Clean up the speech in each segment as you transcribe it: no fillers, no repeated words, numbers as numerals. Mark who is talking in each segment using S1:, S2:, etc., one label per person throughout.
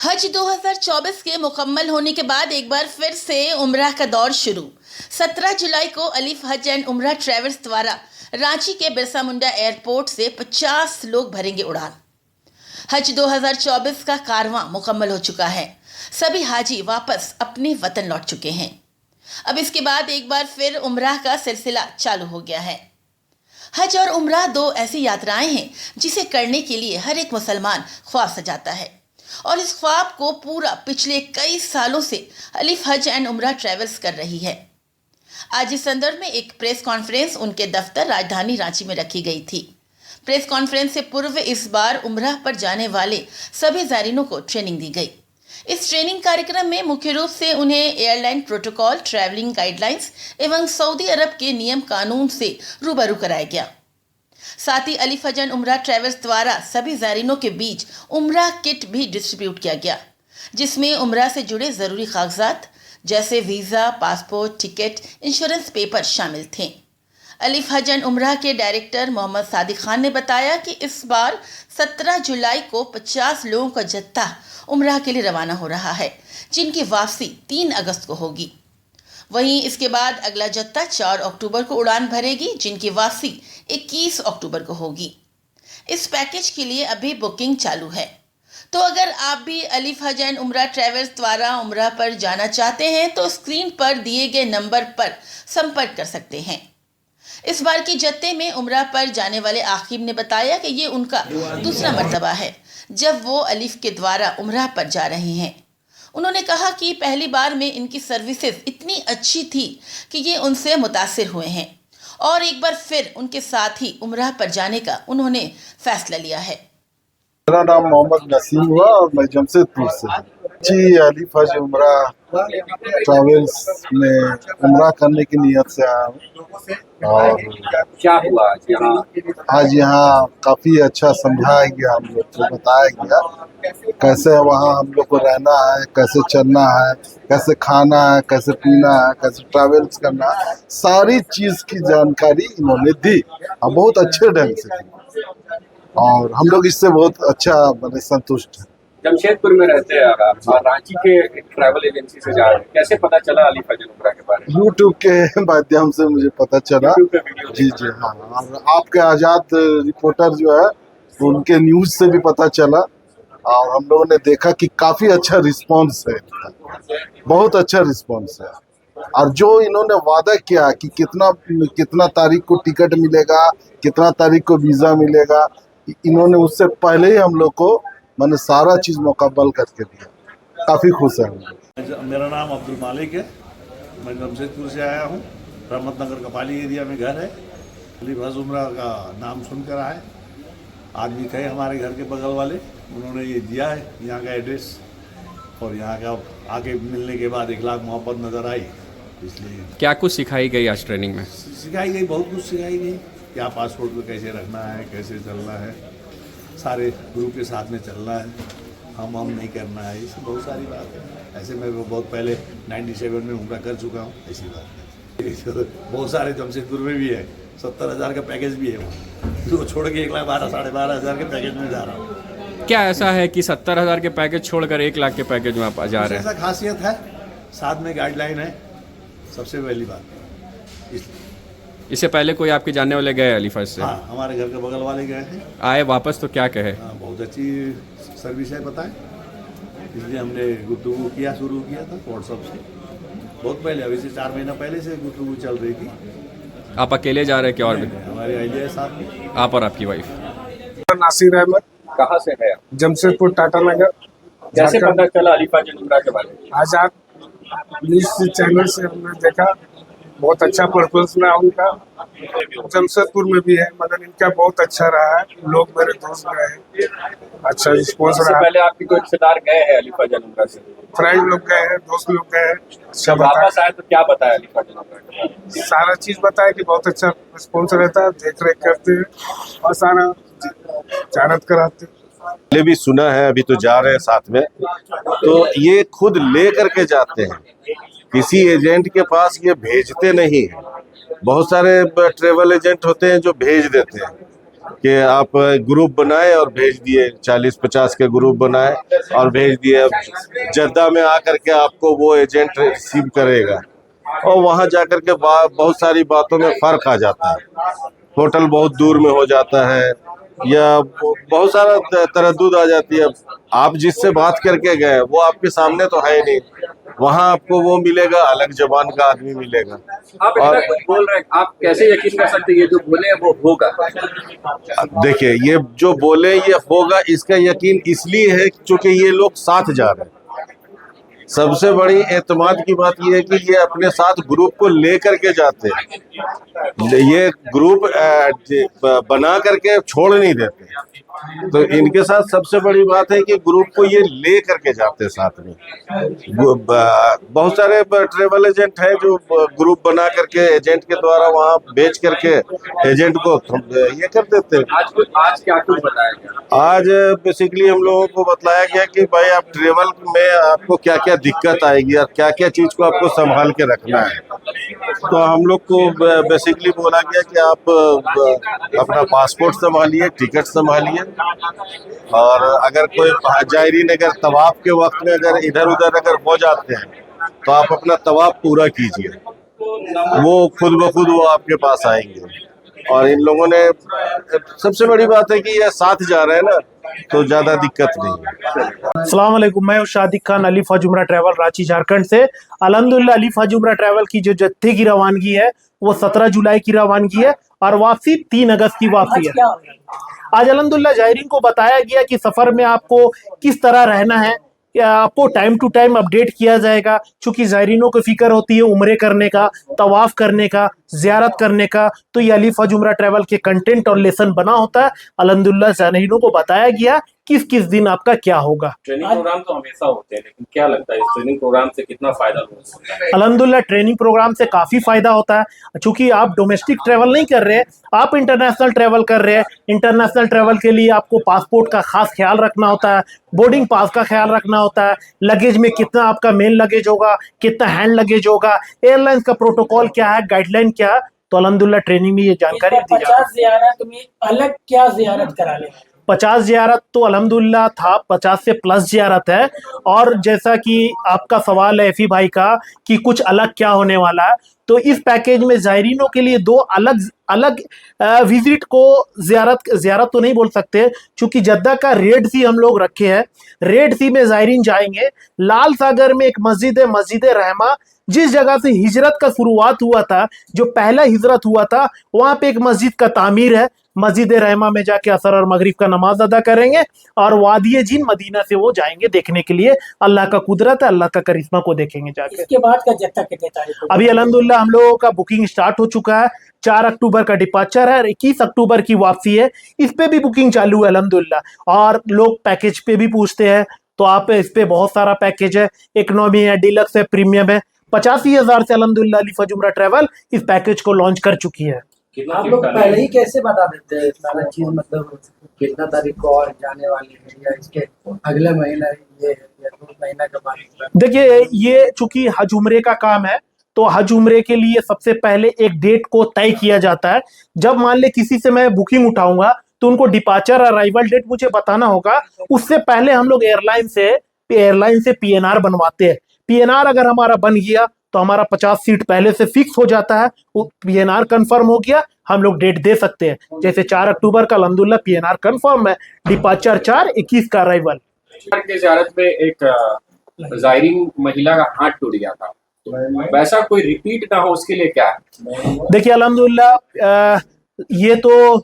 S1: हज 2024 के मुकम्मल होने के बाद एक बार फिर से उम्रा का दौर शुरू। 17 जुलाई को अलीफ हज एंड उम्रा ट्रैवल्स द्वारा रांची के बिरसा मुंडा एयरपोर्ट से 50 लोग भरेंगे उड़ान। हज 2024 का कारवां मुकम्मल हो चुका है। सभी हाजी वापस अपने वतन लौट चुके हैं। अब इसके बाद एक बार फिर उम्रा का सिलसिला चालू हो गया है। हज और उम्रा दो ऐसी यात्राएं हैं जिसे करने के लिए हर एक मुसलमान ख्वाब सजाता है और इस ख्वाब को पूरा पिछले कई सालों से अलीफ हज एंड उम्रा ट्रैवल्स कर रही है। आज इस संदर्भ में एक प्रेस कॉन्फ्रेंस उनके दफ्तर राजधानी रांची में रखी गई थी। प्रेस कॉन्फ्रेंस से पूर्व इस बार उम्रा पर जाने वाले सभी ज़ायरीनों को ट्रेनिंग दी गई। इस ट्रेनिंग कार्यक्रम में मुख्य रूप से उन्हें एयरलाइन प्रोटोकॉल, ट्रैवलिंग गाइडलाइंस एवं सऊदी अरब के नियम कानून से रूबरू कराया गया। साथ ही अलीफ हज एंड उम्रा ट्रैवल्स द्वारा सभी ज़ायरीनों के बीच उम्रा किट भी डिस्ट्रीब्यूट किया गया, जिसमें उम्रा से जुड़े ज़रूरी कागजात जैसे visa, passport, ticket, insurance paper शामिल थे। अलीफ हज एंड उम्रा के डायरेक्टर मोहम्मद सादिक खान ने बताया कि इस बार 17 जुलाई को 50 लोगों का जत्था उम्रा के लिए रवाना हो रहा है, जिनकी वापसी 3 अगस्त को होगी। वहीं इसके बाद अगला जत्था 4 अक्टूबर को उड़ान भरेगी, जिनकी वापसी 21 अक्टूबर को होगी। इस पैकेज के लिए अभी बुकिंग चालू है, तो अगर आप भी अलीफ हज एंड उम्रा ट्रैवल्स द्वारा उम्रा पर जाना चाहते हैं तो स्क्रीन पर दिए गए नंबर पर संपर्क कर सकते हैं। इस बार की जत्थे में उम्रा पर जाने वाले आकिब ने बताया कि ये उनका दूसरा मर्तबा है जब वो अलीफ के द्वारा उम्रा पर जा रहे हैं। उन्होंने कहा कि पहली बार में इनकी सर्विसेज इतनी अच्छी थी कि ये उनसे मुतासिर हुए हैं और एक बार फिर उनके साथ ही उम्रा पर जाने का उन्होंने फैसला लिया है।
S2: मेरा नाम मोहम्मद नसीम हुआ और मैं जमशेदपुर से जी अलीफ हज उम्रा ट्रैवल्स में उम्रा करने की नियत से आया हूँ। और
S3: क्या हुआ
S2: आज यहाँ काफी अच्छा समझाया गया, हम लोग को बताया गया कैसे वहाँ हम लोग को रहना है, कैसे चलना है, कैसे खाना है, कैसे पीना है, कैसे ट्रैवल्स करना है, सारी चीज की जानकारी इन्होंने दी और बहुत अच्छे ढंग से दी और हम लोग इससे बहुत अच्छा मतलब संतुष्ट हैं।
S3: जमशेदपुर में रहते हैं आप और रांची के एक ट्रैवल एजेंसी से जा रहे हैं, कैसे पता चला अलीफ हज उम्रा के बारे में?
S2: यूट्यूब के माध्यम से मुझे पता चला। जी जी हाँ, और आपके आजाद रिपोर्टर जो है उनके न्यूज से भी पता चला और हम लोगों ने देखा कि काफी अच्छा रिस्पांस है, बहुत अच्छा रिस्पांस है। और जो इन्होंने वादा किया कि कितना तारीख को टिकट मिलेगा, कितना तारीख को वीजा मिलेगा, इन्होंने उससे पहले ही हम लोग को मैंने सारा चीज मुकम्मल करके दिया। काफी खुश है।
S4: मेरा नाम अब्दुल मालिक है, मैं जमशेदपुर से आया हूँ। रहमत नगर कपाली एरिया में घर है। अलीफ हज उम्रा का नाम सुनकर आए, आदमी थे हमारे घर के बगल वाले, उन्होंने ये दिया है यहाँ का एड्रेस और यहाँ का आके मिलने के बाद 1 लाख मोहब्बत नज़र आई। इसलिए
S5: क्या कुछ सिखाई गई आज ट्रेनिंग में?
S4: सिखाई गई, बहुत कुछ सिखाई गई। क्या पासपोर्ट को कैसे रखना है, कैसे चलना है, सारे ग्रुप के साथ में चलना है, हम नहीं करना है, इससे बहुत सारी बात है। ऐसे मैं बहुत पहले 97 में उम्रा कर चुका हूँ, ऐसी बात है। बहुत सारे जमशेदपुर में भी है, 70,000 का पैकेज भी है, वहाँ जो छोड़ के 1 लाख 12,500 के पैकेज में जा रहा हूँ।
S5: क्या ऐसा है कि 70,000 के पैकेज छोड़कर 1 लाख के पैकेज में आप जा रहे हैं?
S4: ऐसा खासियत है, साथ में गाइडलाइन है, सबसे पहली बात। इसलिए
S5: इससे पहले कोई आपके जानने वाले गए अलीफ हज से?
S4: हाँ, हमारे घर के बगल वाले गए हैं,
S5: आए वापस तो क्या कहे?
S4: हाँ, बहुत अच्छी सर्विस है, बताएं। इसलिए हमने गुफ्तगू किया, शुरू किया था व्हाट्सअप से बहुत पहले, अभी से 4 महीना पहले से गुफ्तगू चल रही थी।
S5: आप अकेले जा रहे हैं क्या और भी?
S4: हमारी अहलिया है साथ में।
S5: आप और आपकी वाइफ?
S6: नासिर अहमद,
S3: कहाँ से है आप?
S6: जमशेदपुर टाटा नगर।
S3: कैसे पता चला अलीफ हज उम्रा के बारे में?
S6: आजाद न्यूज चैनल से हमने देखा, बहुत अच्छा परफॉर्मेंस रहा उनका। जमशेदपुर में भी है मगर इनका बहुत अच्छा रहा है, लोग मेरे दोस्त गए हैं, अच्छा रिस्पॉन्स
S3: इससे
S6: रहा।
S3: पहले आपके कोई रिश्तेदार गए हैं अलीफ हज उम्रा से?
S6: फ्रेंड लोग गए हैं, दोस्त लोग गए हैं, अच्छा
S3: जब वापस आए तो क्या बताया अलीफ हज उम्रा के बारे में?
S6: सारा चीज बताया कि बहुत अच्छा रिस्पॉन्स रहता है, देख रेख करते हैं और सारा जानत कराते हैं।
S7: पहले भी सुना है, अभी तो जा रहे हैं साथ में, तो ये खुद ले करके जाते हैं, किसी एजेंट के पास ये भेजते नहीं है। बहुत सारे ट्रेवल एजेंट होते हैं जो भेज देते हैं, कि आप ग्रुप बनाए और भेज दिए, 40-50 के ग्रुप बनाए और भेज दिए। अब जद्दा में आकर के आपको वो एजेंट रिसीव करेगा और वहां जाकर के बहुत सारी बातों में फर्क आ जाता है। होटल बहुत दूर में हो जाता है या बहुत सारा तरद्दुद आ जाती है। आप जिससे बात करके गए वो आपके सामने तो है ही नहीं, वहां आपको वो मिलेगा, अलग जबान का आदमी मिलेगा।
S3: आप इतना कुछ बोल रहे हैं, आप कैसे यकीन कर सकते हैं ये जो बोले हैं वो होगा?
S7: देखिए, ये जो बोले ये होगा, इसका यकीन इसलिए है क्योंकि ये लोग साथ जा रहे हैं। सबसे बड़ी एतमाद की बात ये है कि ये अपने साथ ग्रुप को लेकर के जाते हैं। ये ग्रुप बना करके छोड़ नहीं देते। तो इनके साथ सबसे बड़ी बात है कि ग्रुप को ये ले करके जाते हैं साथ में। बहुत सारे ट्रेवल एजेंट हैं जो ग्रुप बना करके एजेंट के द्वारा वहाँ बेच करके एजेंट को ये कर देते हैं।
S3: आज क्या कुछ बताया गया?
S7: आज बेसिकली हम लोगों को बताया गया कि भाई आप ट्रेवल में आपको क्या क्या दिक्कत आएगी और क्या क्या चीज को आपको संभाल के रखना है। तो हम लोग को बेसिकली बोला गया कि आप अपना पासपोर्ट संभालिए, टिकट संभालिए, और अगर कोई जायरीन अगर तवाफ के वक्त में अगर इधर उधर अगर हो जाते हैं तो आप अपना तवाफ पूरा कीजिए, वो खुद ब खुद वो आपके पास आएंगे। और इन लोगों ने सबसे बड़ी बात है कि ये साथ जा रहे हैं ना, तो ज्यादा दिक्कत नहीं है।
S8: अस्सलाम वालेकुम, मैं शादिक खान, अलीफ हज उम्रा ट्रैवल, रांची झारखंड से। अल्हम्दुलिल्लाह अलीफ हज उम्रा ट्रैवल की जो जत्थे की रवानगी है वो 17 जुलाई की रवानगी है और वापसी 3 अगस्त की वापसी है। आज अल्हम्दुलिल्लाह जायरीन को बताया गया कि सफर में आपको किस तरह रहना है, आपको टाइम टू टाइम अपडेट किया जाएगा। चूंकि जायरीनों को फिक्र होती है उम्रे करने का, तवाफ करने का, ज़ियारत करने का, तो ये अलीफ हज उम्रा ट्रैवल के कंटेंट और लेसन बना होता है। अल्हम्दुलिल्लाह जायरीनों को बताया गया किस किस दिन आपका क्या होगा।
S3: ट्रेनिंग प्रोग्राम तो हमेशा होते हैं, लेकिन क्या लगता है इस ट्रेनिंग प्रोग्राम से कितना फायदा हो सकता है?
S8: अल्हम्दुलिल्लाह ट्रेनिंग प्रोग्राम से काफ़ी फायदा होता है। चूंकि आप डोमेस्टिक ट्रैवल नहीं कर रहे, आप इंटरनेशनल ट्रैवल कर रहे हैं। इंटरनेशनल ट्रैवल के लिए आपको पासपोर्ट का खास ख्याल रखना होता है, बोर्डिंग पास का ख्याल रखना होता है, लगेज में कितना आपका मेन लगेज होगा, कितना हैंड लगेज होगा, एयरलाइंस का प्रोटोकॉल क्या है, गाइडलाइन क्या है। तो अल्हम्दुलिल्लाह ट्रेनिंग में ये जानकारी दी जाती है।
S9: 50 ज़ियारत में अलग क्या ज़ियारत करा ले?
S8: 50 ज़ियारत तो अल्हम्दुलिल्लाह था, 50 से प्लस ज़ियारत है। और जैसा कि आपका सवाल है एफी भाई का कि कुछ अलग क्या होने वाला है, तो इस पैकेज में ज़ायरीनों के लिए 2 अलग अलग विजिट को ज़ियारत तो नहीं बोल सकते, क्योंकि जद्दा का रेड सी हम लोग रखे हैं। रेड सी में ज़ायरीन जाएंगे। लाल सागर में एक मस्जिद है, मस्जिद रहमा, जिस जगह से हिजरत का शुरुआत हुआ था, जो पहला हिजरत हुआ था, वहाँ पे एक मस्जिद का तामीर है। मस्जिद रहमा में जाके असर और मगरिब का नमाज अदा करेंगे और वादिय जिन मदीना से वो जाएंगे देखने के लिए। अल्लाह का कुदरत है, अल्लाह का करिश्मा को देखेंगे जाके।
S9: इसके बाद का जत्था कितने तारीख को?
S8: अभी अल्हम्दुलिल्लाह हम लोगों का बुकिंग स्टार्ट हो चुका है। 4 अक्टूबर का डिपार्चर है और 21 अक्टूबर की वापसी है। इस पे भी बुकिंग चालू है अल्हम्दुलिल्लाह। और लोग पैकेज पे भी पूछते हैं, तो आप इस पे बहुत सारा पैकेज है, इकोनॉमी है, डिलक्स है, प्रीमियम है। 85,000 से अल्हम्दुलिल्लाह अलीफ हज उम्रा ट्रैवल इस पैकेज को लॉन्च कर चुकी है।
S9: आप लोग पहले ही कैसे बता देते हैं सारा चीज, मतलब कितना तारीख को और जाने वाली है, या इसके अगले महीना ये है या 2 महीना के बाद?
S8: देखिए, ये चूंकि हज उम्रे का काम है, तो हज उम्रे के लिए सबसे पहले एक डेट को तय किया जाता है। जब मान ले किसी से मैं बुकिंग उठाऊंगा तो उनको डिपार्चर अराइवल डेट मुझे बताना होगा। उससे पहले हम लोग एयरलाइन से पीएनआर बनवाते हैं। पीएनआर अगर हमारा बन गया तो हमारा 50 सीट पहले से फिक्स हो जाता है। वो पीएनआर कंफर्म हो गया, हम लोग डेट दे सकते हैं। जैसे 4 अक्टूबर का अल्हम्दुलिल्लाह पीएनआर कंफर्म है, डिपार्चर 4, 21 का अराइवल।
S3: के ज़ियारत में एक जायरीन महिला का हाथ टूट गया था, तो वैसा कोई रिपीट ना हो उसके लिए क्या है?
S8: देखिए अल्हम्दुलिल्लाह ये तो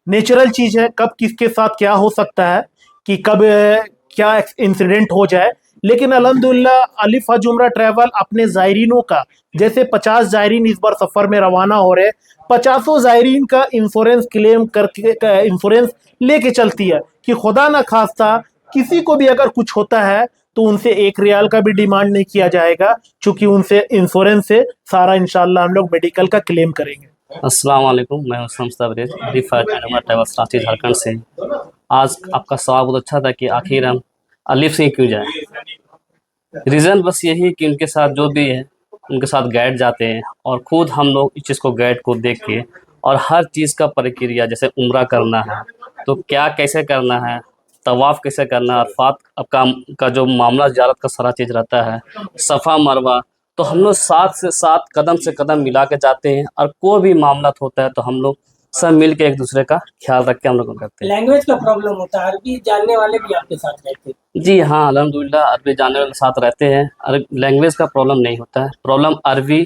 S8: नेचुरल चीज है, कब किसके साथ क्या हो सकता है, कि कब क्या इंसिडेंट हो जाए। लेकिन अल्हम्दुलिल्लाह अलीफ हज उम्रा ट्रैवल अपने जायरीनों का, जैसे 50 जायरीन इस बार सफर में रवाना हो रहे, 50 जायरीन का इंश्योरेंस क्लेम करके इंश्योरेंस लेके चलती है कि खुदा न खास्ता किसी को भी अगर कुछ होता है तो उनसे 1 रियाल का भी डिमांड नहीं किया जाएगा, क्योंकि उनसे इंश्योरेंस से सारा इंशाल्लाह हम लोग मेडिकल का क्लेम करेंगे।
S10: अस्सलाम वालेकुम, मैं हुसैन तबरेज, अलीफ हज उम्रा ट्रैवल रांची झारखंड से। आज आपका सवाल बहुत अच्छा था कि आखिर हम अलीफ से क्यों जाए। रीज़न बस यही है कि उनके साथ जो भी है उनके साथ गाइड जाते हैं और खुद हम लोग इस चीज़ को गाइड को देख के और हर चीज़ का प्रक्रिया, जैसे उम्रा करना है तो क्या कैसे करना है, तवाफ़ कैसे करना है, अरफात का जो मामला ज़ियारत का सारा चीज़ रहता है, सफ़ा मरवा, तो हम लोग साथ से साथ कदम से कदम मिला के जाते हैं। और कोई भी मामला होता है तो हम लोग सब मिल के एक दूसरे का ख्याल रख के हम लोग करते हैं।
S9: लैंग्वेज का प्रॉब्लम होता है, अरबी जानने वाले भी आपके साथ रहते हैं?
S10: जी हाँ, अल्हम्दुलिल्लाह अरबी जानने वाले साथ रहते हैं। लैंग्वेज का प्रॉब्लम नहीं होता है। प्रॉब्लम अरबी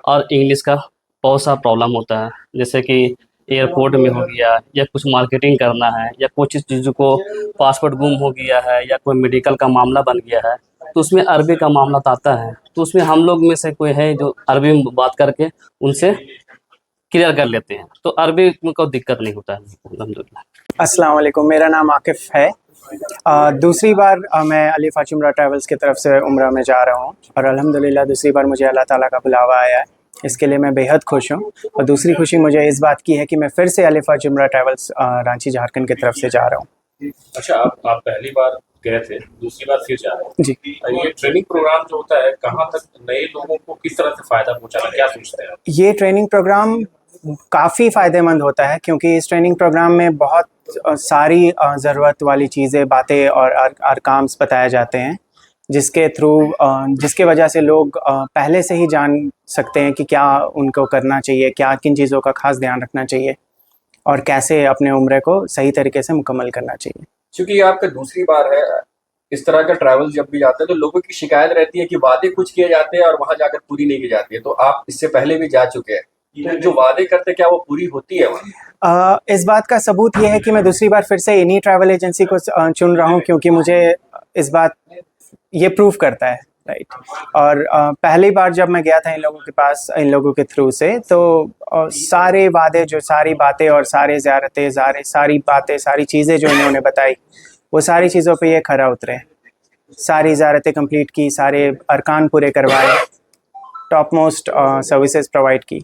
S10: और इंग्लिश का बहुत सा प्रॉब्लम होता है, जैसे कि एयरपोर्ट में हो गया, या कुछ मार्केटिंग करना है, या कुछ चीज़ों को पासपोर्ट गुम हो गया है, या कोई मेडिकल का मामला बन गया है, तो उसमें अरबी का मामला तो आता है। तो उसमें हम लोग में से कोई है जो अरबी में बात करके उनसे क्लियर कर लेते हैं, तो अरबी में कोई दिक्कत नहीं होता है अल्हम्दुलिल्लाह।
S11: अस्सलाम वालेकुम, मेरा नाम आकिफ़ है। दूसरी बार मैं अलीफ हज उम्रा ट्रैवल्स की तरफ से उम्रा में जा रहा हूँ और अल्हम्दुलिल्लाह दूसरी बार मुझे अल्लाह ताला का बुलावा आया है, इसके लिए मैं बेहद खुश हूँ। और दूसरी खुशी मुझे इस बात की है कि मैं फिर से अलीफ हज उम्रा ट्रैवल्स रांची झारखंड की तरफ से जा रहा हूँ।
S3: अच्छा, आप पहली बार गए थे, दूसरी बार फिर जा रहे हैं
S11: जी।
S3: ये ट्रेनिंग प्रोग्राम जो होता है, कहाँ तक नए लोगों को किस तरह से फायदा पहुंचाना, क्या सोचते हैं?
S11: ये ट्रेनिंग प्रोग्राम काफ़ी फ़ायदेमंद होता है, क्योंकि इस ट्रेनिंग प्रोग्राम में बहुत सारी ज़रूरत वाली चीज़ें, बातें और अरकाम्स बताए जाते हैं, जिसके थ्रू जिसके वजह से लोग पहले से ही जान सकते हैं कि क्या उनको करना चाहिए, क्या किन चीज़ों का ख़ास ध्यान रखना चाहिए और कैसे अपने उम्र को सही तरीके से मुकम्मल करना चाहिए।
S3: क्योंकि ये आपका दूसरी बार है, इस तरह का ट्रैवल जब भी जाते हैं तो लोगों की शिकायत रहती है कि वादे कुछ किए जाते हैं और वहां जाकर पूरी नहीं की जाती है। तो आप इससे पहले भी जा चुके हैं, तो जो वादे करते क्या वो पूरी होती है वहाँ?
S11: इस बात का सबूत ये है कि मैं दूसरी बार फिर से इन्हीं ट्रैवल एजेंसी को चुन रहा हूँ, क्योंकि मुझे इस बात ये प्रूव करता है, राइट। और पहली बार जब मैं गया था इन लोगों के पास, इन लोगों के थ्रू से, तो सारे वादे, जो सारी बातें और सारे ज़ियारतें, सारी बातें, सारी चीज़ें जो इन्होंने बताई, वो सारी चीज़ों पे ये खरा उतरे। सारी ज़ियारतें कंप्लीट की, सारे अरकान पूरे करवाए, टॉप मोस्ट सर्विसेज प्रोवाइड की।